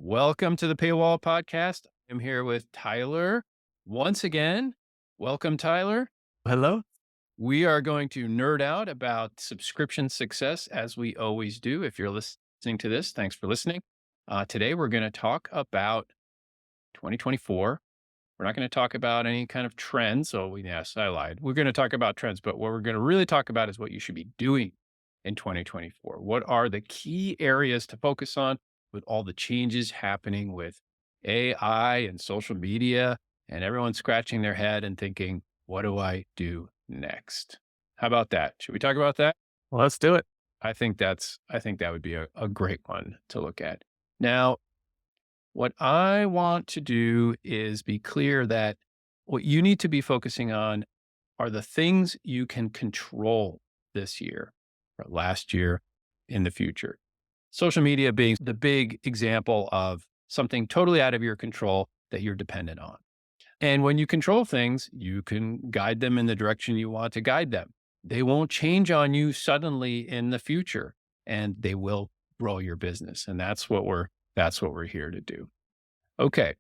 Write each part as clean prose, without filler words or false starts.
Welcome to the Paywall Podcast. I'm here with Tyler once again. Welcome, Tyler. Hello. We are going to nerd out about subscription success as we always do. If you're listening to this, thanks for listening. Today, we're going to talk about 2024. We're not going to talk about any kind of trends. Yes, I lied. We're going to talk about trends, but what we're going to really talk about is what you should be doing in 2024. What are the key areas to focus on with all the changes happening with AI and social media and everyone scratching their head and thinking, what do I do next? How about that? Should we talk about that? Well, let's do it. I think that would be a great one to look at. Now, what I want to do is be clear that what you need to be focusing on are the things you can control this year or last year in the future. Social media being the big example of something totally out of your control that you're dependent on. And when you control things, you can guide them in the direction you want to guide them. They won't change on you suddenly in the future, and they will grow your business. And that's what we're here to do. Okay.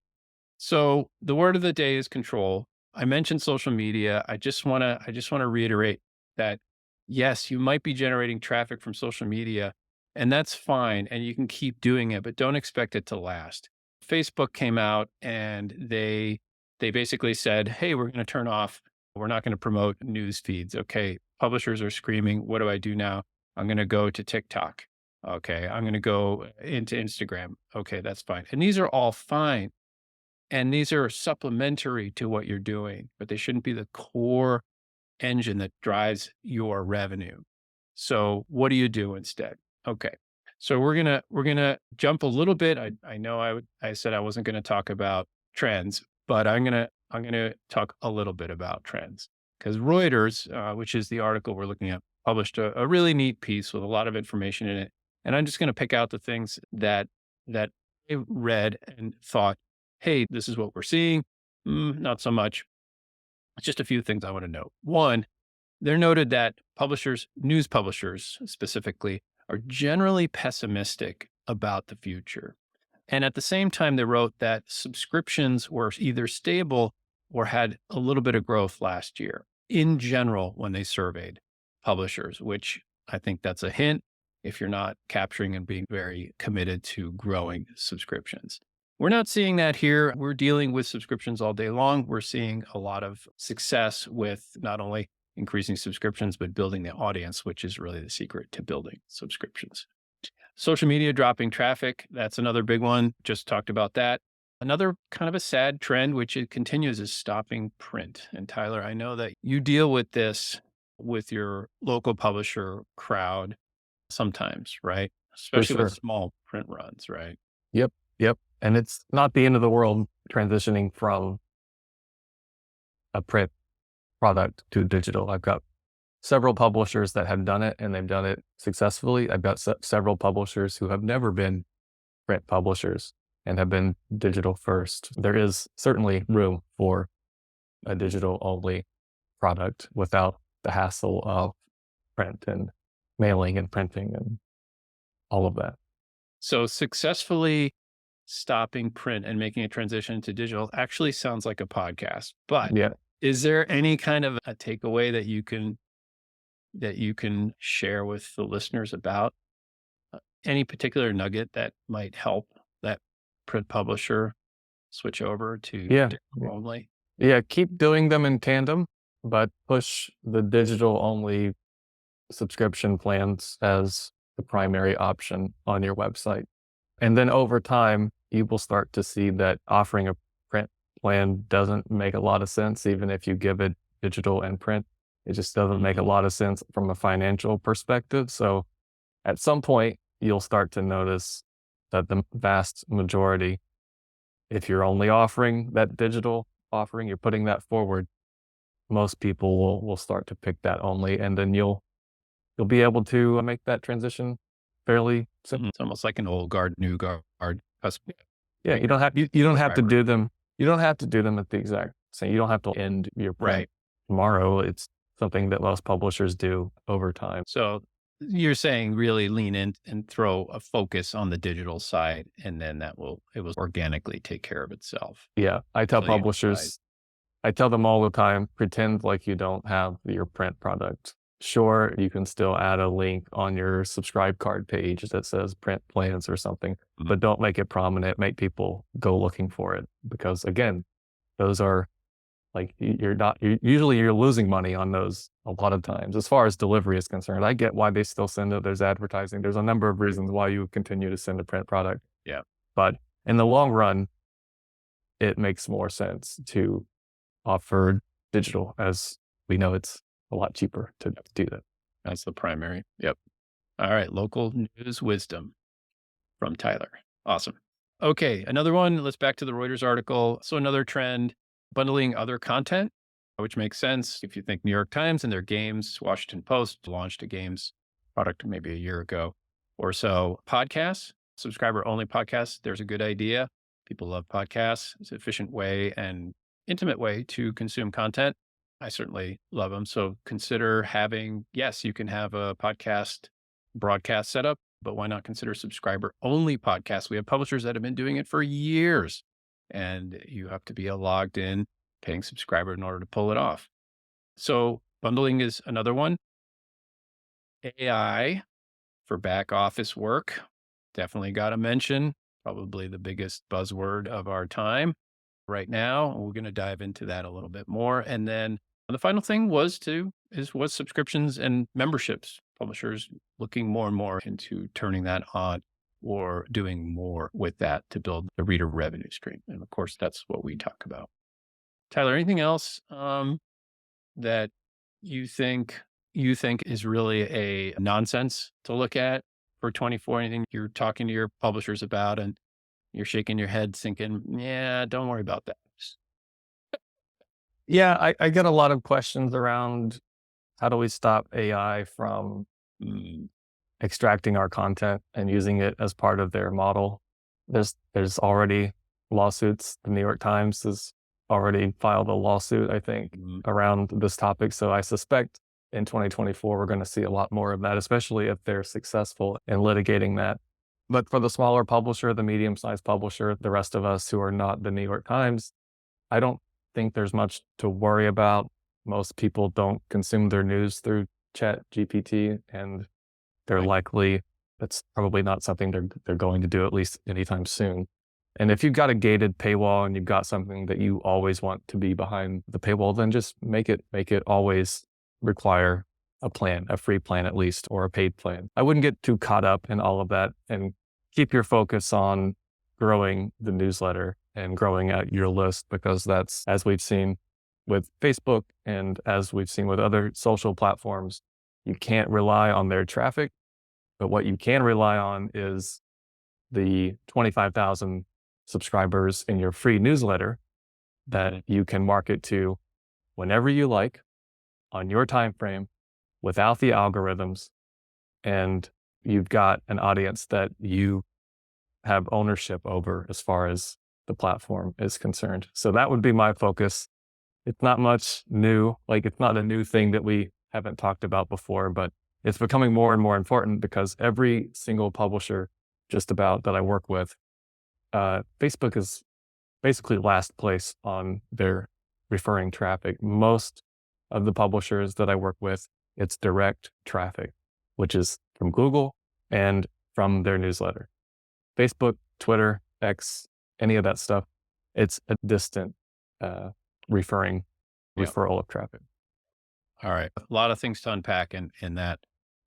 So the word of the day is control. I mentioned social media. I just want to reiterate that yes, you might be generating traffic from social media, and that's fine, and you can keep doing it, but don't expect it to last. Facebook came out and they basically said, "Hey, we're going to turn off. We're not going to promote news feeds." Okay, publishers are screaming, "What do I do now? I'm going to go to TikTok." Okay, I'm going to go into Instagram. Okay, that's fine. And these are all fine. And these are supplementary to what you're doing, but they shouldn't be the core engine that drives your revenue. So what do you do instead? Okay. So we're gonna jump a little bit. I know I said I wasn't going to talk about trends, but I'm gonna talk a little bit about trends because Reuters, which is the article we're looking at, published a really neat piece with a lot of information in it. And I'm just going to pick out the things that I read and thought, hey, this is what we're seeing. Not so much. Just a few things I want to note. One, they're noted that news publishers specifically, are generally pessimistic about the future. And at the same time, they wrote that subscriptions were either stable or had a little bit of growth last year in general when they surveyed publishers, which I think that's a hint if you're not capturing and being very committed to growing subscriptions. We're not seeing that here. We're dealing with subscriptions all day long. We're seeing a lot of success with not only increasing subscriptions, but building the audience, which is really the secret to building subscriptions. Social media dropping traffic. That's another big one. Just talked about that. Another kind of a sad trend, which it continues, is stopping print. And Tyler, I know that you deal with this with your local publisher crowd sometimes, right? For Especially with sure. small print runs, right? Yep. Yep. And it's not the end of the world transitioning from a print product to digital. I've got several publishers that have done it and they've done it successfully. I've got several publishers who have never been print publishers and have been digital first. There is certainly room for a digital only product without the hassle of print and mailing and printing and all of that. So successfully stopping print and making a transition to digital actually sounds like a podcast, but Yeah. is there any kind of a takeaway that you can share with the listeners about any particular nugget that might help that print publisher switch over to Yeah. digital only? Yeah. Keep doing them in tandem, but push the digital only subscription plans as the primary option on your website. And then over time, you will start to see that offering a print plan doesn't make a lot of sense, even if you give it digital and print. It just doesn't make a lot of sense from a financial perspective. So at some point, you'll start to notice that the vast majority, if you're only offering that digital offering, you're putting that forward, most people will start to pick that only, and then you'll be able to make that transition fairly simple. It's almost like an old guard, new guard. Yeah, you don't have to do them. You don't have to do them at the exact same. You don't have to end your print Right. tomorrow. It's something that most publishers do over time. So you're saying really lean in and throw a focus on the digital side, and then it will organically take care of itself Yeah. until you decide. I tell them all the time, pretend like you don't have your print product. Sure, you can still add a link on your subscribe card page that says print plans or something, Mhm. but don't make it prominent. Make people go looking for it because again, those are like you're not usually you're losing money on those a lot of times. As far as delivery is concerned, I get why they still send it. There's advertising. There's a number of reasons why you continue to send a print product, Yeah, but in the long run, it makes more sense to offer digital as we know it's a lot cheaper to do that. that's the primary. Yep. All right. Local news wisdom from Tyler. Awesome. Okay. Another one. Let's back to the Reuters article. So another trend, bundling other content, which makes sense. If you think New York Times and their games, Washington Post launched a games product maybe a year ago or so. Podcasts, subscriber only podcasts. There's a good idea. People love podcasts. It's an efficient way and intimate way to consume content. I certainly love them. So consider having, yes, you can have a podcast broadcast setup, but why not consider subscriber only podcasts? We have publishers that have been doing it for years, and you have to be a logged in paying subscriber in order to pull it off. So bundling is another one. AI for back office work. Definitely got to mention, probably the biggest buzzword of our time right now. We're going to dive into that a little bit more. And then the final thing was subscriptions and memberships. Publishers looking more and more into turning that on or doing more with that to build the reader revenue stream. And of course, that's what we talk about. Tyler, anything else that you think is really a nonsense to look at for 24? Anything you're talking to your publishers about and you're shaking your head thinking, yeah, don't worry about that. Yeah, I get a lot of questions around how do we stop AI from Mm, extracting our content and using it as part of their model. There's already lawsuits. The New York Times has already filed a lawsuit, I think, mm, around this topic. So I suspect in 2024 we're going to see a lot more of that, especially if they're successful in litigating that. But for the smaller publisher, the medium-sized publisher, the rest of us who are not the New York Times, I don't think there's much to worry about. Most people don't consume their news through Chat GPT, and they're right. likely that's probably not something they're going to do at least anytime soon. And if you've got a gated paywall and you've got something that you always want to be behind the paywall, then just make it always require a plan, a free plan at least, or a paid plan. I wouldn't get too caught up in all of that and keep your focus on growing the newsletter and growing out your list because that's, as we've seen with Facebook and as we've seen with other social platforms, you can't rely on their traffic, but what you can rely on is the 25,000 subscribers in your free newsletter that you can market to whenever you like on your time frame without the algorithms, and you've got an audience that you have ownership over as far as the platform is concerned. So that would be my focus. It's not much new, like it's not a new thing that we haven't talked about before, but it's becoming more and more important because every single publisher just about that I work with, Facebook is basically last place on their referring traffic. Most of the publishers that I work with, it's direct traffic, which is from Google and from their newsletter. Facebook, Twitter, X, any of that stuff, it's a distant referring Yeah. referral of traffic. All right. A lot of things to unpack in that.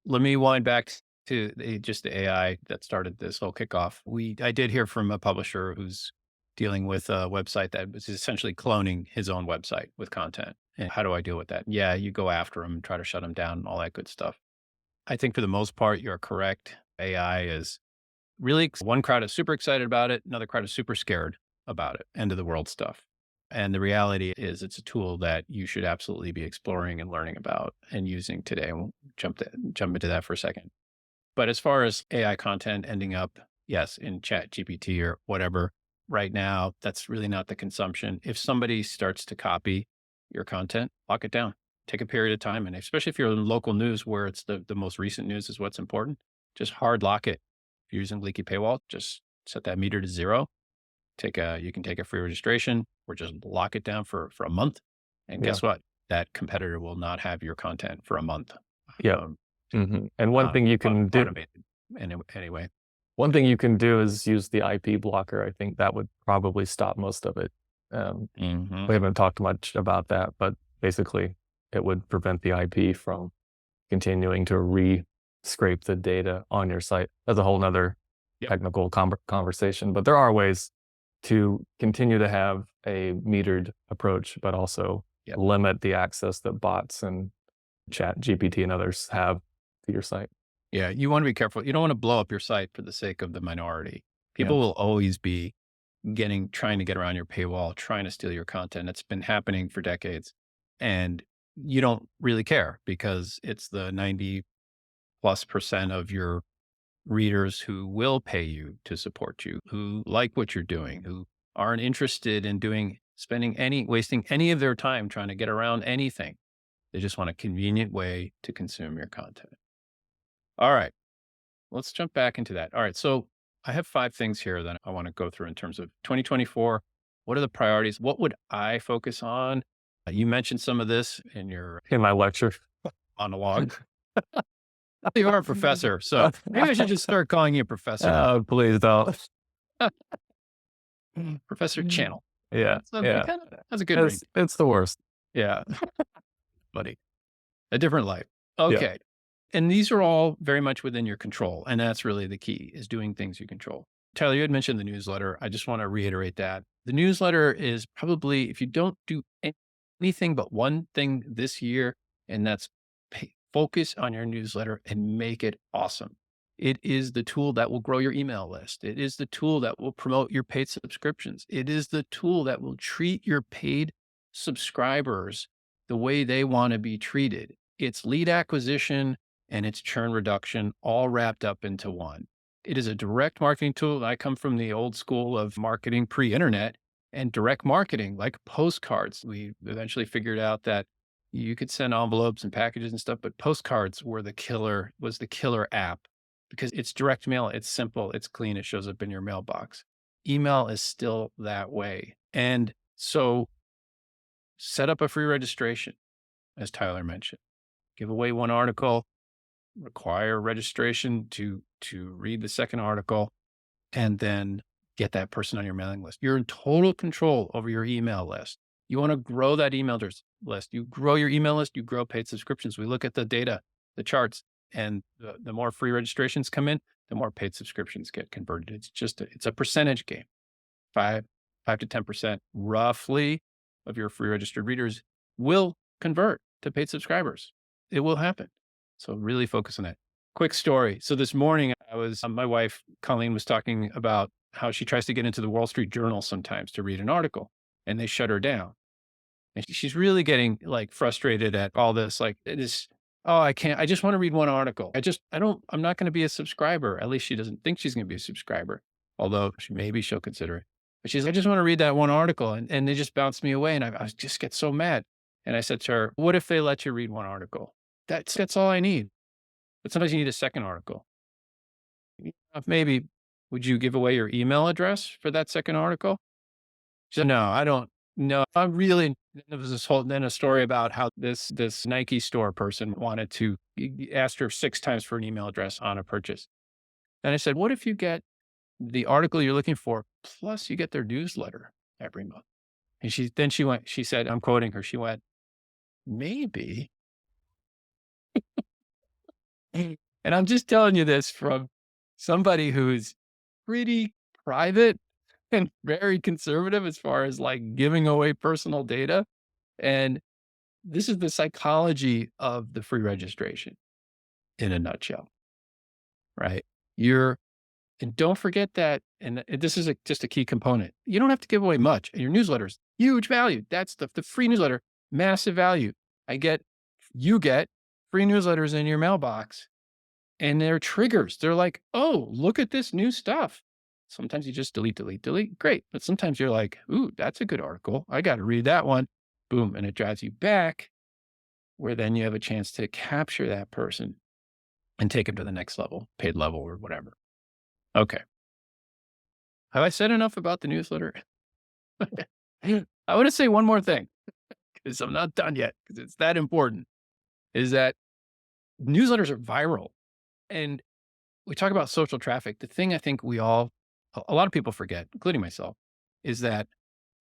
Let me wind back to just the AI that started this whole kickoff. I did hear from a publisher who's dealing with a website that was essentially cloning his own website with content. And how do I deal with that? Yeah, you go after him and try to shut him down and all that good stuff. I think for the most part, you're correct. AI is really, one crowd is super excited about it. Another crowd is super scared about it. End of the world stuff. And the reality is it's a tool that you should absolutely be exploring and learning about and using today. We'll jump into that for a second. But as far as AI content ending up, yes, in Chat GPT or whatever, right now, that's really not the consumption. If somebody starts to copy your content, lock it down. take a period of time, and especially if you're in local news where it's the most recent news is what's important, just hard lock it. If you're using leaky paywall, just set that meter to 0. You can take a free registration or just lock it down for a month. And Yeah. guess what? That competitor will not have your content for a month. Yeah. Um, And one thing you can do, Automated. Anyway. one thing you can do is use the IP blocker. I think that would probably stop most of it. Mhm. We haven't talked much about that, but basically it would prevent the IP from continuing to re-scrape the data on your site. That's a whole nother Yep. technical conversation, but there are ways to continue to have a metered approach, but also Yep. limit the access that bots and Chat GPT and others have to your site. Yeah, you want to be careful. You don't want to blow up your site for the sake of the minority. Yeah. People will always be trying to get around your paywall, trying to steal your content. It's been happening for decades. And you don't really care because it's the 90+% of your readers who will pay you to support you, who like what you're doing, who aren't interested in wasting any of their time trying to get around anything. They just want a convenient way to consume your content. All right. Let's jump back into that. All right. So I have 5 things here that I want to go through in terms of 2024. What are the priorities? What would I focus on? You mentioned some of this in your In my lecture. monologue. You are a professor, so maybe I should just start calling you professor. Oh, please don't. Professor Channel. Yeah. Yeah. That's a good ring. It's the worst. Yeah. Buddy. A different life. Yeah. Okay. And these are all very much within your control. And that's really the key, is doing things you control. Tyler, you had mentioned the newsletter. I just want to reiterate that. The newsletter is probably, if you don't do anything but one thing this year, and that's focus on your newsletter and make it awesome. It is the tool that will grow your email list. It is the tool that will promote your paid subscriptions. It is the tool that will treat your paid subscribers the way they want to be treated. It's lead acquisition and it's churn reduction all wrapped up into one. It is a direct marketing tool. I come from the old school of marketing pre-internet and direct marketing, like postcards. We eventually figured out that you could send envelopes and packages and stuff, but postcards was the killer app because it's direct mail. It's simple. It's clean. It shows up in your mailbox. Email is still that way. And so set up a free registration, as Tyler mentioned. Give away one article, require registration to read the second article, and then get that person on your mailing list. You're in total control over your email list. You want to grow that email list. You grow your email list, you grow paid subscriptions. We look at the data, the charts, and the more free registrations come in, the more paid subscriptions get converted. It's a percentage game. 5 to 10% roughly of your free registered readers will convert to paid subscribers. It will happen. So really focus on that. Quick story. So this morning my wife, Colleen, was talking about how she tries to get into the Wall Street Journal sometimes to read an article and they shut her down. And she's really getting like frustrated at all this. Like it is, oh, I can't, I just want to read one article. I'm not going to be a subscriber. At least she doesn't think she's going to be a subscriber, although maybe she'll consider it. But she's like, I just want to read that one article. And they just bounced me away. And I just get so mad. And I said to her, what if they let you read one article? That's all I need. But sometimes you need a second article. Maybe, would you give away your email address for that second article? She said, no, I don't. No, I'm really, there was then a story about how this Nike store person wanted to ask her 6 times for an email address on a purchase. And I said, what if you get the article you're looking for, plus you get their newsletter every month? And she said, I'm quoting her, she went, maybe. And I'm just telling you this from somebody who's pretty private and very conservative as far as like giving away personal data. And this is the psychology of the free registration in a nutshell, right? And don't forget that, and this is just a key component. You don't have to give away much. And your newsletters, huge value. That's the free newsletter, massive value. You get free newsletters in your mailbox and they're triggers. They're like, oh, look at this new stuff. Sometimes you just delete. Great. But sometimes you're like, ooh, that's a good article. I got to read that one. Boom. And it drives you back where then you have a chance to capture that person and take them to the next level, paid level or whatever. Okay. Have I said enough about the newsletter? I want to say one more thing because I'm not done yet because it's that important is that newsletters are viral. And we talk about social traffic. The thing I think a lot of people forget, including myself, is that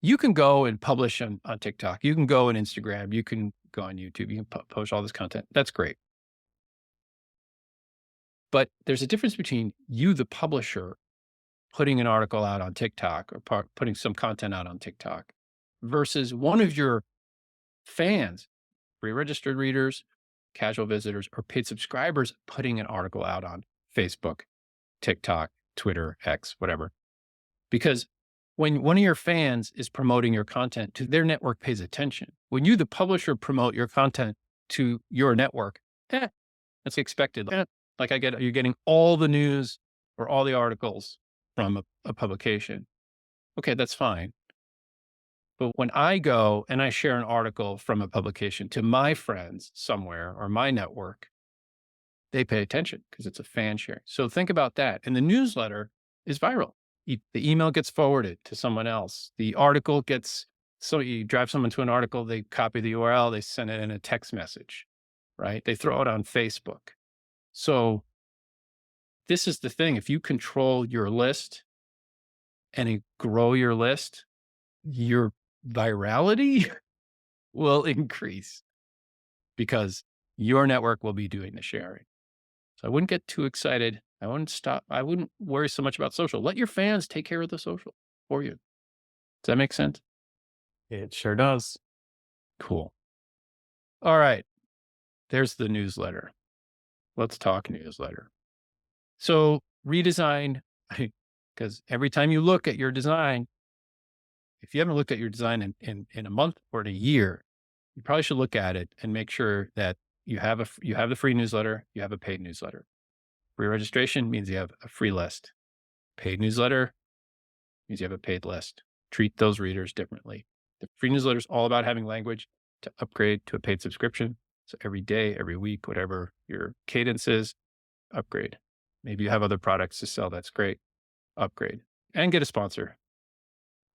you can go and publish on TikTok. You can go on Instagram. You can go on YouTube. You can post all this content. That's great. But there's a difference between you, the publisher, putting an article out on TikTok or putting some content out on TikTok versus one of your fans, pre-registered readers, casual visitors, or paid subscribers putting an article out on Facebook, TikTok, Twitter, X, whatever. Because when one of your fans is promoting your content to their network pays attention. When you, the publisher, promote your content to your network, that's expected. Like you're getting all the news or all the articles from a publication. Okay, that's fine. But when I go and I share an article from a publication to my friends somewhere or my network, they pay attention because it's a fan sharing. So think about that. And the newsletter is viral. The email gets forwarded to someone else. The article so you drive someone to an article, they copy the URL, they send it in a text message, right? They throw it on Facebook. So this is the thing. If you control your list and grow your list, your virality will increase because your network will be doing the sharing. So I wouldn't get too excited. I wouldn't worry so much about social. Let your fans take care of the social for you. Does that make sense? It sure does. Cool. All right. There's the newsletter. Let's talk newsletter. So redesign, because every time you look at your design, if you haven't looked at your design in a month or in a year, you probably should look at it and make sure that you have the free newsletter, you have a paid newsletter. Free registration means you have a free list. Paid newsletter means you have a paid list. Treat those readers differently. The free newsletter is all about having language to upgrade to a paid subscription. So every day, every week, whatever your cadence is, upgrade. Maybe you have other products to sell. That's great. Upgrade and get a sponsor.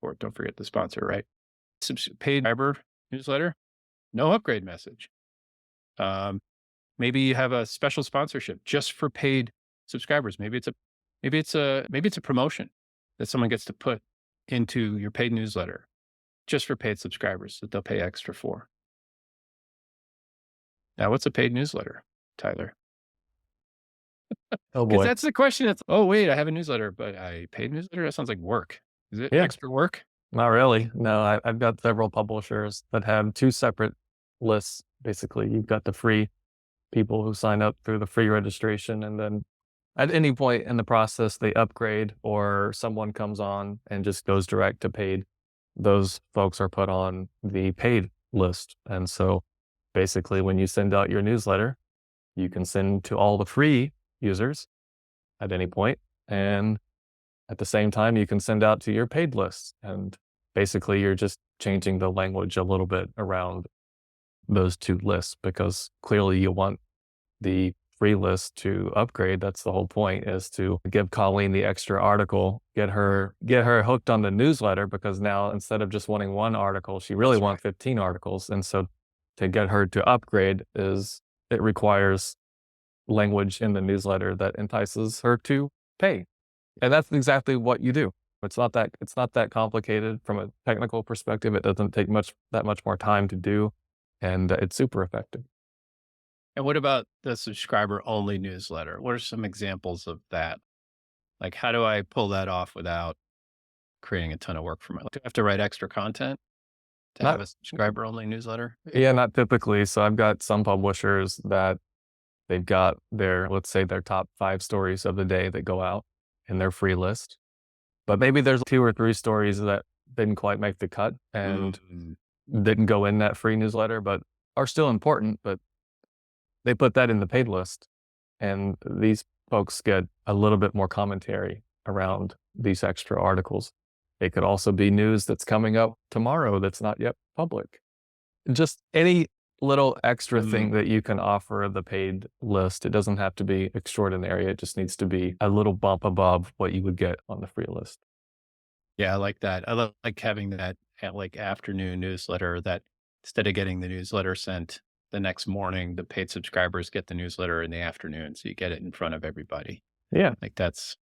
Or don't forget the sponsor, right? Paid subscriber newsletter, no upgrade message. Maybe you have a special sponsorship just for paid subscribers. Maybe it's a promotion that someone gets to put into your paid newsletter just for paid subscribers that they'll pay extra for. Now, what's a paid newsletter, Tyler? Oh Because boy. that's the question. It's, oh, wait, I have a newsletter, but a paid newsletter? That sounds like work. Is it Yeah. extra work? Not really. No, I've got several publishers that have two separate lists. Basically, you've got the free people who sign up through the free registration, and then at any point in the process, they upgrade or someone comes on and just goes direct to paid. Those folks are put on the paid list. And so basically, when you send out your newsletter, you can send to all the free users at any point, and at the same time, you can send out to your paid list. And basically, you're just changing the language a little bit around those two lists because clearly you want the free list to upgrade. That's the whole point, is to give Colleen the extra article, get her hooked on the newsletter, because now instead of just wanting one article, she really wants 15 articles. And so to get her to upgrade it requires language in the newsletter that entices her to pay. And that's exactly what you do. It's not that complicated from a technical perspective. It doesn't take that much more time to do, and it's super effective. And what about the subscriber only newsletter? What are some examples of that? Like, how do I pull that off without creating a ton of work for myself? Do I have to write extra content to have a subscriber only newsletter? Yeah, not typically. So I've got some publishers that they've got let's say their top 5 stories of the day that go out in their free list. But maybe there's 2 or 3 stories that didn't quite make the cut and didn't go in that free newsletter, but are still important, but they put that in the paid list. And these folks get a little bit more commentary around these extra articles. It could also be news that's coming up tomorrow that's not yet public. Just any little extra Mm, thing that you can offer the paid list. It doesn't have to be extraordinary. It just needs to be a little bump above what you would get on the free list. yeah, I like that. I like having that like afternoon newsletter that instead of getting the newsletter sent the next morning, the paid subscribers get the newsletter in the afternoon. So you get it in front of everybody. Yeah. Like that's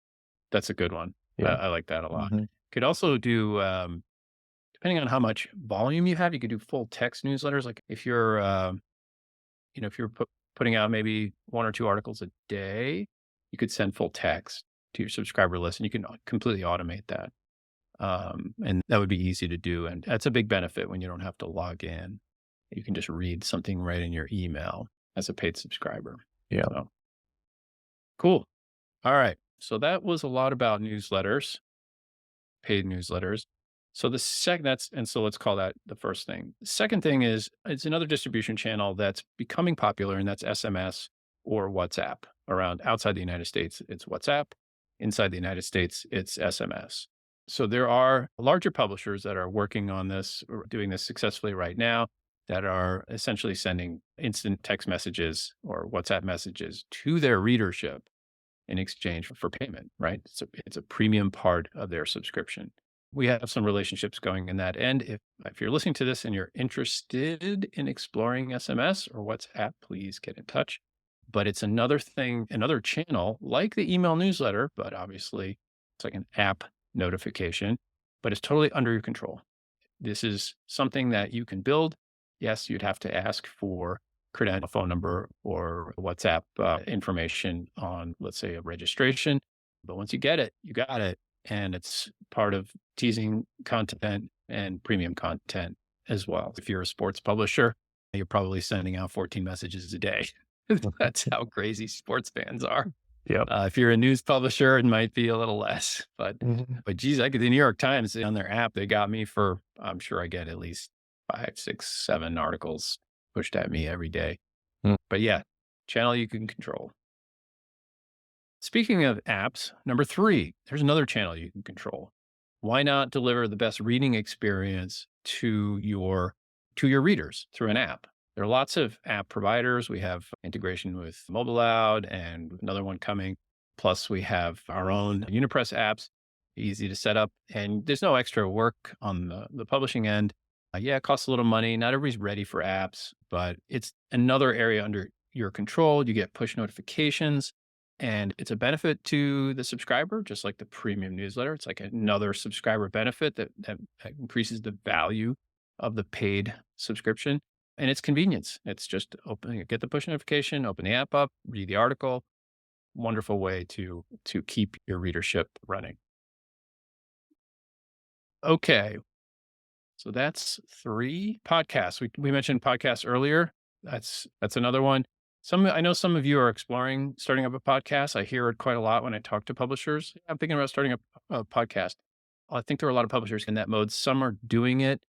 a good one. Yeah. I like that a lot. Mhm. Could also do, depending on how much volume you have, you could do full text newsletters. Like if you're, if you're putting out maybe 1 or 2 articles a day, you could send full text to your subscriber list and you can completely automate that. And that would be easy to do. And that's a big benefit when you don't have to log in. You can just read something right in your email as a paid subscriber. Yeah. So cool. All right. So that was a lot about newsletters, paid newsletters. So the second so let's call that the first thing. The second thing is it's another distribution channel that's becoming popular, and that's SMS or WhatsApp. Around outside the United States, it's WhatsApp. Inside the United States, it's SMS. So there are larger publishers that are working on this or doing this successfully right now that are essentially sending instant text messages or WhatsApp messages to their readership in exchange for payment, right? So it's a premium part of their subscription. We have some relationships going in that end. If you're listening to this and you're interested in exploring SMS or WhatsApp, please get in touch. But it's another thing, another channel like the email newsletter, but obviously it's like an app notification, but it's totally under your control. This is something that you can build. Yes, you'd have to ask for credential, phone number, or WhatsApp information on, let's say, a registration. But once you get it, you got it. And it's part of teasing content and premium content as well. If you're a sports publisher, you're probably sending out 14 messages a day. That's how crazy sports fans are. Yep. If you're a news publisher, it might be a little less, Mhm. but geez, I get the New York Times on their app. They got me for, I'm sure I get at least 5, 6, 7 articles pushed at me every day. Mm. But yeah, channel you can control. Speaking of apps, number 3, there's another channel you can control. Why not deliver the best reading experience to your readers through an app? There are lots of app providers. We have integration with MobileLoud and another one coming. Plus, we have our own Unipress apps, easy to set up, and there's no extra work on the publishing end. Yeah, it costs a little money. Not everybody's ready for apps, but it's another area under your control. You get push notifications, and it's a benefit to the subscriber, just like the premium newsletter. It's like another subscriber benefit that increases the value of the paid subscription. And it's convenience. It's just get the push notification, open the app up, read the article. Wonderful way to keep your readership running. Okay, so that's 3 podcasts. We mentioned podcasts earlier. That's another one. I know some of you are exploring starting up a podcast. I hear it quite a lot when I talk to publishers. "Yeah, I'm thinking about starting a podcast." I think there are a lot of publishers in that mode. Some are doing it.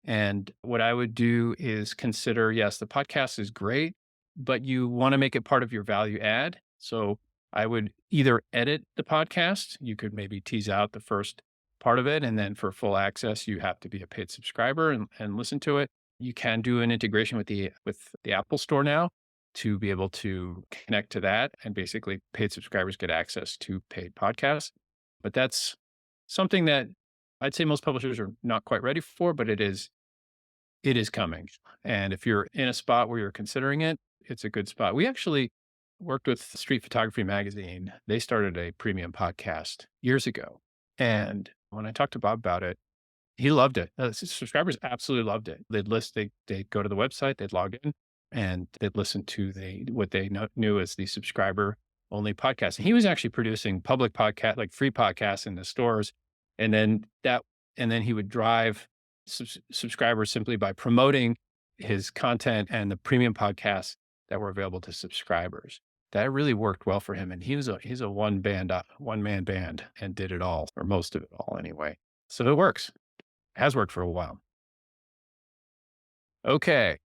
And what I would do is consider, yes, the podcast is great, but you want to make it part of your value add. So I would either edit the podcast. You could maybe tease out the first part of it. And then for full access, you have to be a paid subscriber and listen to it. You can do an integration with the Apple Store now to be able to connect to that. And basically paid subscribers get access to paid podcasts. But that's something that I'd say most publishers are not quite ready for, but it is coming. And if you're in a spot where you're considering it, it's a good spot. We actually worked with Street Photography Magazine. They started a premium podcast years ago. And when I talked to Bob about it, he loved it. Subscribers absolutely loved it. They'd go to the website, they'd log in, and they'd listen to what they knew as the subscriber only podcast. And he was actually producing public podcast, like free podcasts in the stores. And then he would drive subscribers simply by promoting his content and the premium podcasts that were available to subscribers. That really worked well for him. And he's a one man band and did it all, or most of it all anyway. So it works. Has worked for a while. Okay.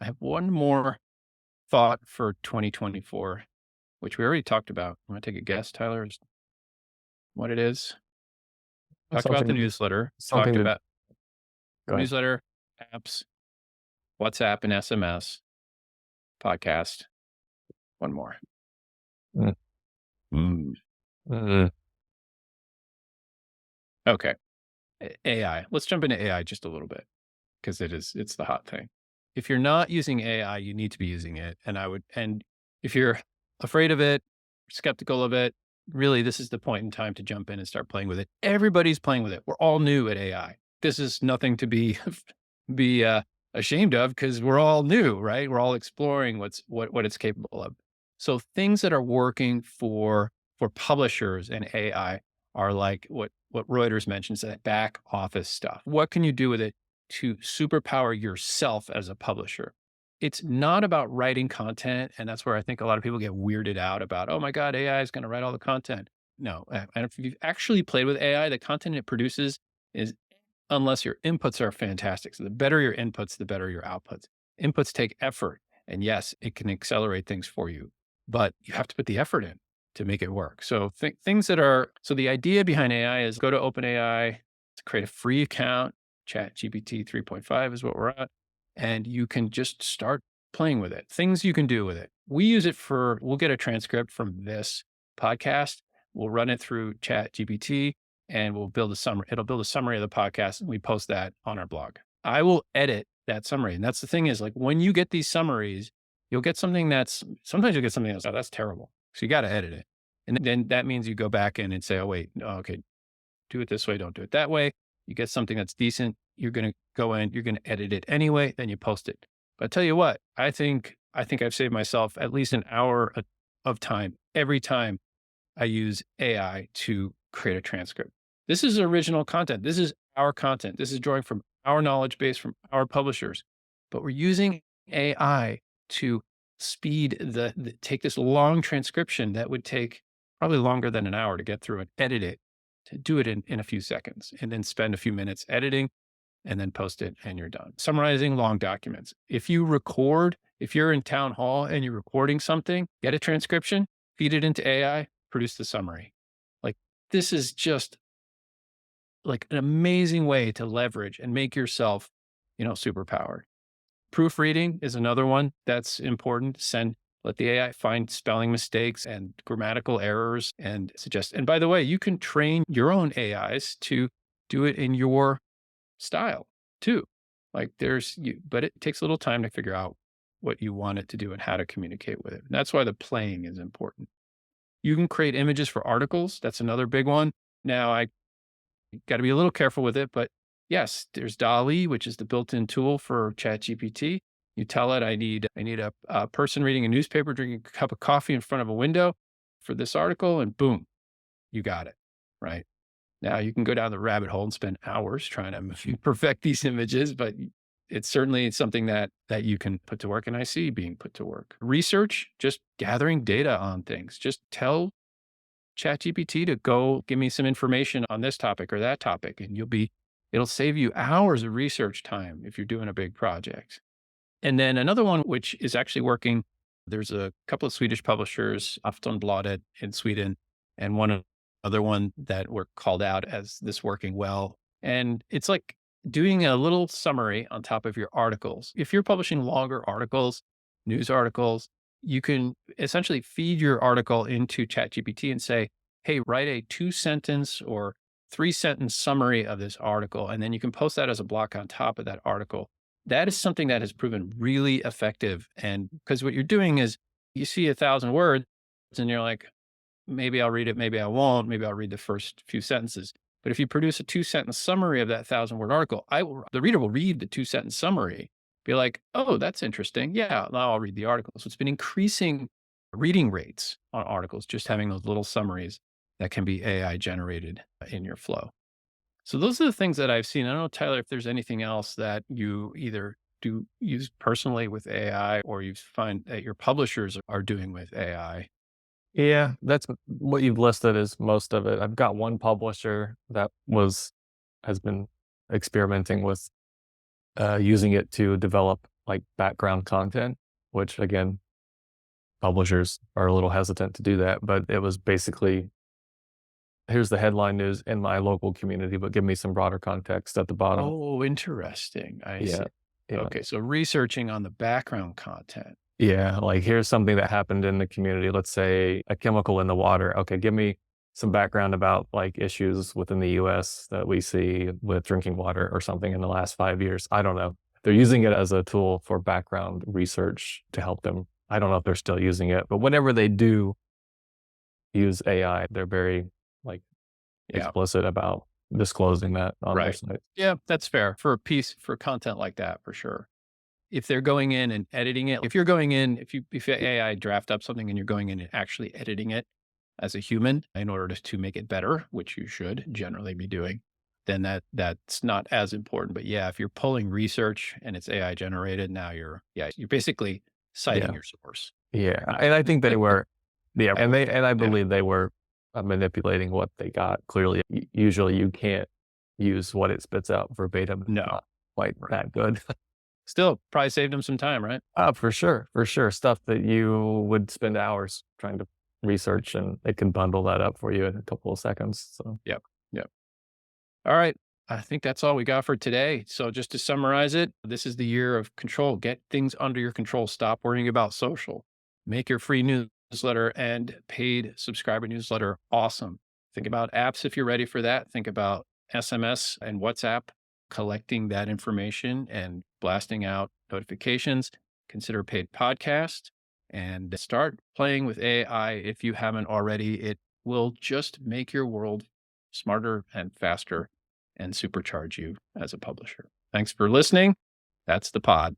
I have one more thought for 2024, which we already talked about. Want to take a guess, Tyler, as what it is? Talked about the Something newsletter, talked something to about go ahead. newsletter, apps. WhatsApp and SMS, podcast, one more. Mm. Mm. Mm. Okay. AI. Let's jump into AI just a little bit because it's the hot thing. If you're not using AI, you need to be using it. And if you're afraid of it, skeptical of it, really, this is the point in time to jump in and start playing with it. Everybody's playing with it. We're all new at AI. This is nothing to be ashamed of because we're all new, right? We're all exploring what it's capable of. So things that are working for publishers and AI are like what Reuters mentions, that back office stuff. What can you do with it to superpower yourself as a publisher? It's not about writing content. And that's where I think a lot of people get weirded out about, oh my God, AI is going to write all the content. No, and if you've actually played with AI, the content it produces is, unless your inputs are fantastic. So the better your inputs, the better your outputs. Inputs take effort. And yes, it can accelerate things for you, but you have to put the effort in to make it work. So things that are, so the idea behind AI is go to OpenAI to create a free account. ChatGPT 3.5 is what we're at. And you can just start playing with it. Things you can do with it. We use it we'll get a transcript from this podcast. We'll run it through ChatGPT and we'll build a summary. It'll build a summary of the podcast and we post that on our blog. I will edit that summary. And that's the thing is, like, when you get these summaries, you'll get something sometimes you'll get something else. Oh, that's terrible. So you got to edit it. And then that means you go back in and say, oh, wait, no, okay, do it this way. Don't do it that way. You get something that's decent. You're going to go in, you're going to edit it anyway, then you post it. But I tell you what, I think I've saved myself at least an hour of time every time I use AI to create a transcript. This is original content. This is our content. This is drawing from our knowledge base, from our publishers. But we're using AI to take this long transcription that would take probably longer than an hour to get through and edit it, to do it in a few seconds, and then spend a few minutes editing and then post it and you're done. Summarizing long documents. If you're in town hall and you're recording something, get a transcription, feed it into AI, produce the summary. Like, this is just like an amazing way to leverage and make yourself, super powered. Proofreading is another one that's important. Let the AI find spelling mistakes and grammatical errors and suggest. And by the way, you can train your own AIs to do it in your style too. Like but it takes a little time to figure out what you want it to do and how to communicate with it. And that's why the playing is important. You can create images for articles. That's another big one. Now, I got to be a little careful with it, but yes, there's DALL-E, which is the built-in tool for ChatGPT. You tell it, I need a person reading a newspaper, drinking a cup of coffee in front of a window for this article, and boom, you got it, right? Now you can go down the rabbit hole and spend hours trying to perfect these images, but it's certainly something that you can put to work, and I see being put to work. Research, just gathering data on things. Just tell ChatGPT to go give me some information on this topic or that topic, and it'll save you hours of research time if you're doing a big project. And then another one, which is actually working, there's a couple of Swedish publishers, Aftonbladet in Sweden, and other one that were called out as this working well. And it's like doing a little summary on top of your articles. If you're publishing longer articles, news articles, you can essentially feed your article into ChatGPT and say, hey, write a 2-sentence or 3-sentence summary of this article. And then you can post that as a block on top of that article. That is something that has proven really effective. And because what you're doing is you see 1,000 words and you're like, maybe I'll read it, maybe I won't, maybe I'll read the first few sentences. But if you produce a 2-sentence summary of that 1,000-word article, the reader will read the 2-sentence summary, be like, oh, that's interesting. Yeah, now I'll read the article. So it's been increasing reading rates on articles, just having those little summaries that can be AI generated in your flow. So those are the things that I've seen. I don't know, Tyler, if there's anything else that you either do use personally with AI or you find that your publishers are doing with AI. Yeah, that's what you've listed is most of it. I've got one publisher that has been experimenting with using it to develop like background content, which again, publishers are a little hesitant to do that, but it was basically, here's the headline news in my local community, but give me some broader context at the bottom. Oh, interesting. I see. Yeah. Okay. So researching on the background content. Yeah, like here's something that happened in the community. Let's say a chemical in the water. Okay, give me some background about like issues within the US that we see with drinking water or something in the last 5 years. I don't know. They're using it as a tool for background research to help them. I don't know if they're still using it, but whenever they do use AI, they're very like Yeah. explicit about disclosing that on their Right. site. Yeah. That's fair for a piece for content like that, for sure. If they're going in and editing it, if you're going in, if AI draft up something and you're going in and actually editing it as a human in order to make it better, which you should generally be doing, then that's not as important. But yeah, if you're pulling research and it's AI generated, now you're basically citing Yeah. your source. Yeah. And I think they were, yeah. And I Yeah. believe they were manipulating what they got. Clearly, usually you can't use what it spits out verbatim. It's No. not quite that good. Still probably saved them some time, right? For sure. For sure. Stuff that you would spend hours trying to research and it can bundle that up for you in a couple of seconds. So, Yep. Yep. All right. I think that's all we got for today. So just to summarize it, this is the year of control. Get things under your control. Stop worrying about social. Make your free newsletter and paid subscriber newsletter awesome. Think about apps if you're ready for that. Think about SMS and WhatsApp, collecting that information and blasting out notifications. Consider paid podcast and start playing with AI if you haven't already. It will just make your world smarter and faster and supercharge you as a publisher. Thanks for listening. That's the pod.